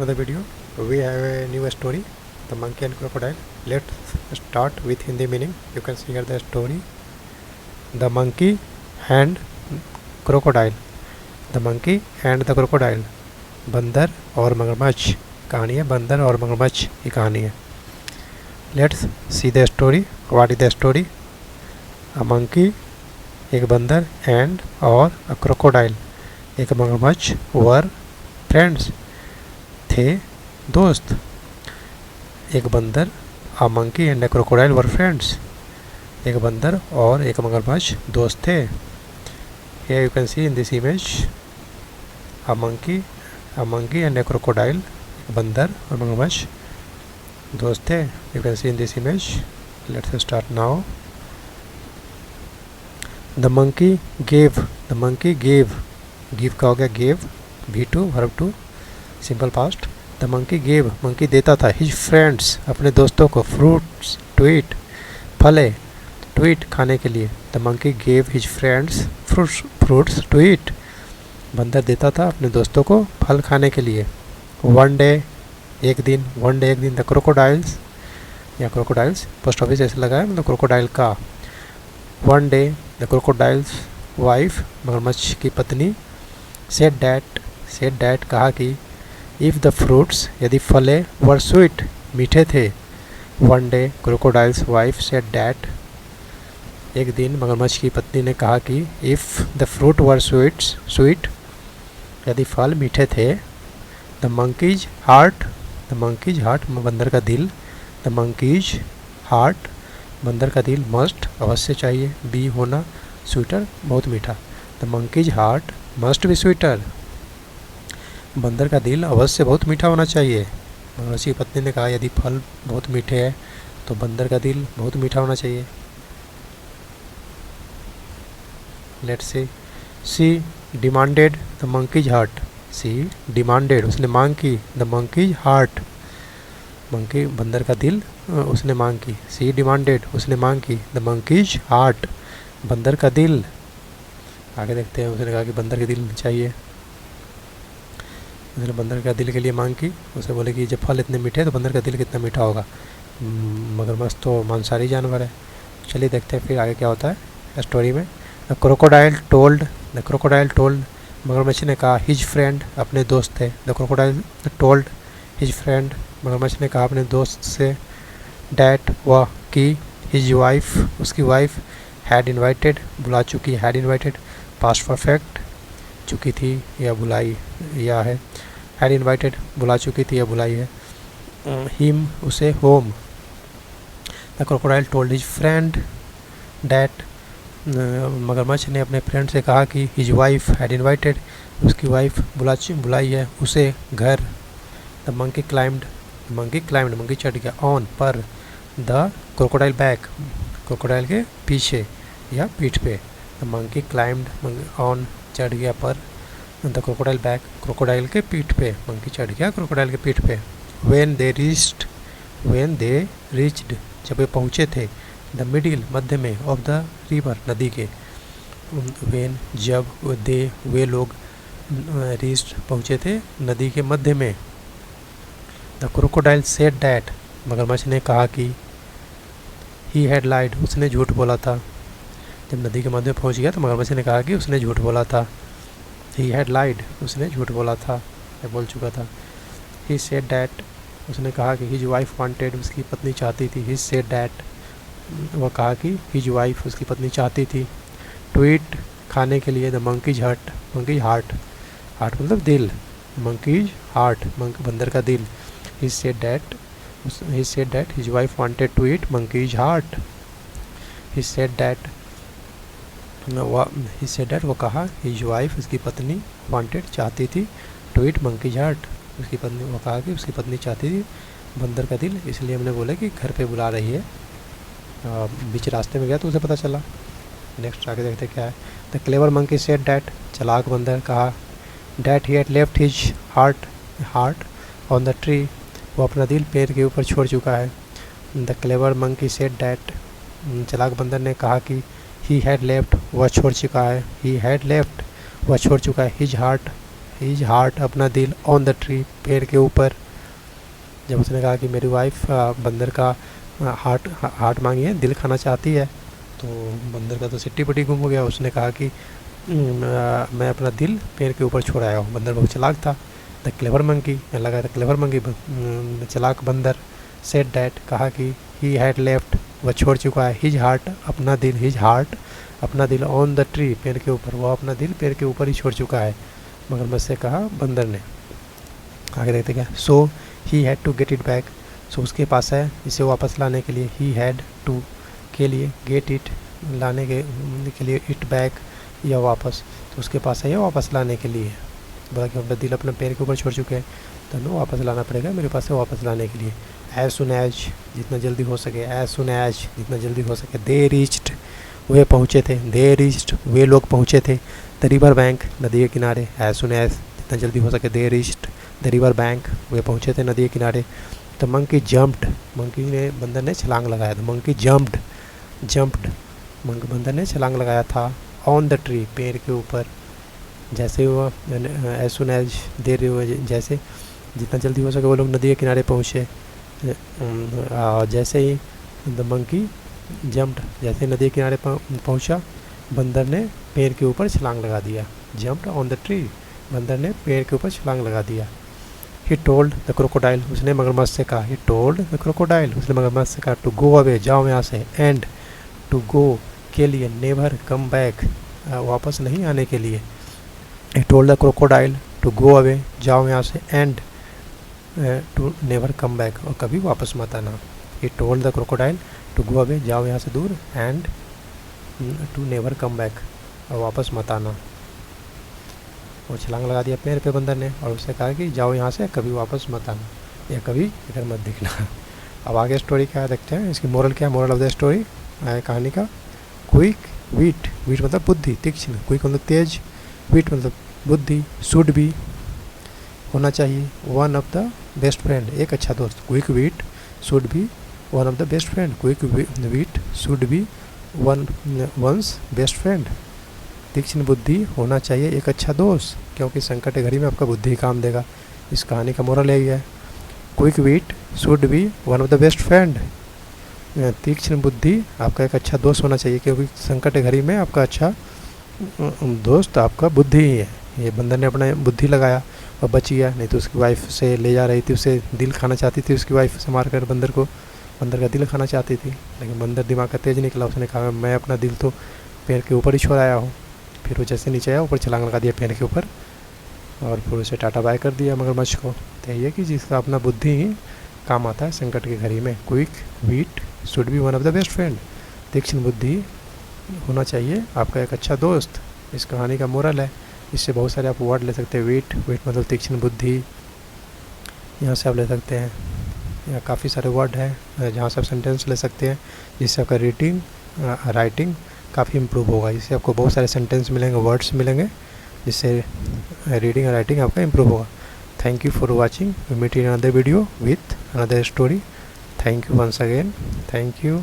Another video. We have a new story, The Monkey and Crocodile. Let's start with Hindi meaning. You can see here the story. The monkey and crocodile. The monkey and the crocodile. बंदर और मगरमच्छ कहानी है. बंदर और मगरमच्छ की कहानी है. Let's see the story. What is the story? A monkey एक बंदर and और a crocodile एक मगरमच्छ were friends थे दोस्त. एक बंदर a monkey and a crocodile were friends. एक बंदर और एक मगरमच्छ दोस्त थे. Here you can see in this image a monkey and a crocodile. एक बंदर और मगरमच्छ दोस्त थे. You can see in this image. Let's start now. The monkey gave. Give का हो गया gave. V2 verb 2 simple past. The monkey gave monkey देता था हिज फ्रेंड्स अपने दोस्तों को फ्रूट्स टू ईट फले टू ईट खाने के लिए. The monkey gave his friends fruits to eat बंदर देता था अपने दोस्तों को फल खाने के लिए. वन डे एक दिन द क्रोकोडाइल्स या क्रोकोडाइल्स पोस्ट ऑफिस ऐसे लगा है मतलब क्रोकोडाइल का. One day the crocodiles wife मगरमच्छ की पत्नी सेड डैट कहा कि इफ़ द फ्रूट्स यदि फले वर स्वीट मीठे थे. One day crocodiles wife said that एक दिन मगरमच्छ की पत्नी ने कहा कि if the fruit were sweet यदि फल मीठे थे. द मंकीज हार्ट बंदर का दिल. द मंकीज हार्ट बंदर का दिल मस्ट अवश्य चाहिए बी होना स्वीटर बहुत मीठा. The monkey's heart must be sweeter बंदर का दिल अवश्य बहुत मीठा होना चाहिए. मगरमच्छ की पत्नी ने कहा यदि फल बहुत मीठे हैं तो बंदर का दिल बहुत मीठा होना चाहिए. Let's see demanded the monkey's heart. She demanded उसने मांग की. द मंकीज हार्ट मंकी बंदर का दिल उसने मांग की. सी डिमांडेड उसने मांग की. द मंकीज हार्ट बंदर का दिल. आगे देखते हैं. उसने कहा कि बंदर के दिल चाहिए. उसने बंदर का दिल के लिए मांग की. उसे बोले कि जब फल इतने मीठे तो बंदर का दिल कितना मीठा होगा. मगरमच्छ तो मांसाहारी जानवर है. चलिए देखते हैं फिर आगे क्या होता है स्टोरी में. द क्रोकोडाइल टोल्ड मगरमच्छ ने कहा हिज फ्रेंड अपने दोस्त थे. The crocodile told his friend मगरमच्छ ने कहा अपने दोस्त से डैट वह कि हिज वाइफ उसकी वाइफ हैड इन्वाइटेड बुला चुकी. हैड इन्वाइटेड पास्ट परफेक्ट चुकी थी या बुलाई या है. हैड इन्वाइटेड बुला चुकी थी या बुलाई है. हिम उसे home. The crocodile told his friend that मगरमच्छ ने अपने फ्रेंड से कहा कि हिज वाइफ हैड इन्वाइटेड उसकी वाइफ बुलाई है उसे घर. द मंकी क्लाइम्ड मंकी चढ़ गया ऑन पर. द क्रोकोडाइल बैक क्रोकोडाइल के पीछे या पीठ पे. द मंकी क्लाइम्ड ऑन चढ़ गया पर. द क्रोकोडाइल बैक क्रोकोडाइल के पीठ पे. मंकी चढ़ गया क्रोकोडाइल के पीठ पे. व्हेन दे रीच्ड जब वे पहुँचे थे. द मिडिल मध्य में ऑफ द रिवर नदी के. व्हेन जब वे लोग रीच्ड पहुँचे थे नदी के मध्य में. द क्रोकोडाइल सेड डैट मगरमच्छ ने कहा कि ही हैड लाइड उसने झूठ बोला था. जब नदी के मध्य में पहुँच गया तो मगरमच्छ ने कहा कि उसने झूठ बोला था. ही हैड लाइड उसने झूठ बोला था या बोल चुका था. ही सेड डैट उसने कहा कि हिज वाइफ वांटेड उसकी पत्नी चाहती थी. ही सेड डैट वह कहा कि हिज वाइफ उसकी पत्नी चाहती थी. टू ईट खाने के लिए. द मंकीज हार्ट मतलब दिल. मंकीज हार्ट बंदर का दिल. He said that his wife wanted to eat monkey's heart. He said that वो कहा हिज वाइफ उसकी पत्नी वांटेड चाहती थी टू ईट मंकीज हार्ट उसकी पत्नी वो कहा कि उसकी पत्नी चाहती थी बंदर का दिल. इसलिए हमने बोला कि घर पे बुला रही है. बीच रास्ते में गया तो उसे पता चला. नेक्स्ट आगे देखते क्या है. The clever monkey said that चालाक बंदर कहा that he had left his heart on the tree वो अपना दिल पेड़ के ऊपर छोड़ चुका है. The clever monkey said that चालाक बंदर ने कहा कि ही हैड लेफ्ट वह छोड़ चुका है. ही हैड लेफ्ट वह छोड़ चुका है. हिज हार्ट हिज हार्ट अपना दिल, ऑन द ट्री पेड़ के ऊपर। जब उसने कहा कि मेरी वाइफ बंदर का हार्ट मांगी है, दिल खाना चाहती है, तो बंदर का तो सिट्टी पट्टी गुम हो गया। उसने कहा कि मैं अपना दिल पेड़ के ऊपर छोड़ आया हूँ। बंदर बहुत चालाक था। द क्लेवर मंकी लगा, द क्लेवर मंकी चालाक बंदर सेड डैट कहा कि ही हैड लेफ्ट वह छोड़ चुका है, हिज हार्ट अपना दिल, हिज हार्ट अपना दिल, ऑन द ट्री पेड़ के ऊपर, वो अपना दिल पेड़ के ऊपर ही छोड़ चुका है। मगरमच्छ से कहा बंदर ने। आगे देखते क्या, so he had to get it back, so उसके पास है इसे वापस लाने के लिए, ही हैड टू के लिए, गेट इट लाने के लिए, इट बैक या वापस, तो उसके पास है ये वापस लाने के लिए। बोला कि अपना दिल अपने पैर के ऊपर छोड़ चुके हैं, तो हमें वापस लाना पड़ेगा मेरे पास है वापस लाने के लिए। एज सुन एज जितना जल्दी हो सके, एज सुन एज जितना जल्दी हो सके, दे रीच्ड वे पहुँचे थे, दे रीच्ड वे लोग पहुँचे थे, द रिवर बैंक नदी के किनारे, एज सुन एज जितना जल्दी हो सके, they reached the river bank वे पहुँचे थे नदी के किनारे। द मंकी जम्प्ड मंकी ने बंदर ने छलांग लगाया, द मंकी जम्प्ड बंदर ने छलांग लगाया था, ऑन द ट्री पेड़ के ऊपर। जैसे वो एज सुन एज देर जैसे जितना जल्दी हो सके वो लोग नदी के किनारे पहुँचे। जैसे ही द मंकी जम्प्ड जैसे नदी के किनारे पहुँचा, बंदर ने पेड़ के ऊपर छलांग लगा दिया। जम्प्ड ऑन द ट्री, बंदर ने पेड़ के ऊपर छलांग लगा दिया। ही टोल्ड द क्रोकोडाइल उसने मगरमच्छ से कहा, ही टोल्ड द क्रोकोडाइल उसने मगरमच्छ से कहा, टू गो अवे जाओ यहाँ से, एंड टू गो के लिए, नेवर कम बैक वापस नहीं आने के लिए। He told the crocodile to go away जाओ यहाँ से, and to never come back और कभी वापस मत आना। He told the crocodile to go away जाओ यहाँ से दूर, and to never come back और वापस मत आना। और छलांग लगा दिया पैर पे बंदर ने और उससे कहा कि जाओ यहाँ से कभी वापस मत आना या कभी इधर मत दिखना। अब आगे स्टोरी क्या है देखते हैं, इसकी मोरल क्या है। मोरल ऑफ द स्टोरी है कहानी का, क्विक वीट, वीट मतलब बुद्धि, तीक्ष्ण, क्विक मतलब तेज, वीट मतलब बुद्धि, शुड बी होना चाहिए, one of the best friend एक अच्छा दोस्त, quick wit should be one of the best friend, quick wit should be one's best friend. तीक्ष्ण बुद्धि होना चाहिए एक अच्छा दोस्त, क्योंकि संकट घड़ी में आपका बुद्धि काम देगा। इस कहानी का मोरल यही है, quick wit should be one of the best friend. तीक्ष्ण बुद्धि आपका एक अच्छा दोस्त होना चाहिए, क्योंकि संकट घड़ी में आपका अच्छा दोस्त आपका बुद्धि ही है। ये बंदर ने अपना बुद्धि लगाया और बच गया, नहीं तो उसकी वाइफ से ले जा रही थी, उसे दिल खाना चाहती थी, उसकी वाइफ से मारकर बंदर का दिल खाना चाहती थी। लेकिन बंदर दिमाग का तेज निकला, उसने कहा मैं अपना दिल तो पेड़ के ऊपर ही छोड़ आया हूँ। फिर वो जैसे नीचे आया ऊपर छलांग लगा दिया पेड़ के ऊपर और फिर उसे टाटा बाय कर दिया मगरमच्छ को। तो ये कि जिसका अपना बुद्धि ही काम आता है संकट की घड़ी में। Quick wit should be one of the best friend, तीक्ष्ण बुद्धि होना चाहिए आपका एक अच्छा दोस्त। इस कहानी का मोरल है। इससे बहुत सारे आप वर्ड ले सकते हैं, वीट मतलब तीक्ष्ण बुद्धि, यहाँ से आप ले सकते हैं। यहाँ काफ़ी सारे वर्ड हैं जहाँ से आप सेंटेंस ले सकते हैं, जिससे आपका रीडिंग राइटिंग काफ़ी इम्प्रूव होगा। इससे आपको बहुत सारे सेंटेंस मिलेंगे, वर्ड्स मिलेंगे, जिससे रीडिंग और राइटिंग आपका इम्प्रूव होगा। Thank you for watching, we meet in another video with another story. Thank you once again, thank you.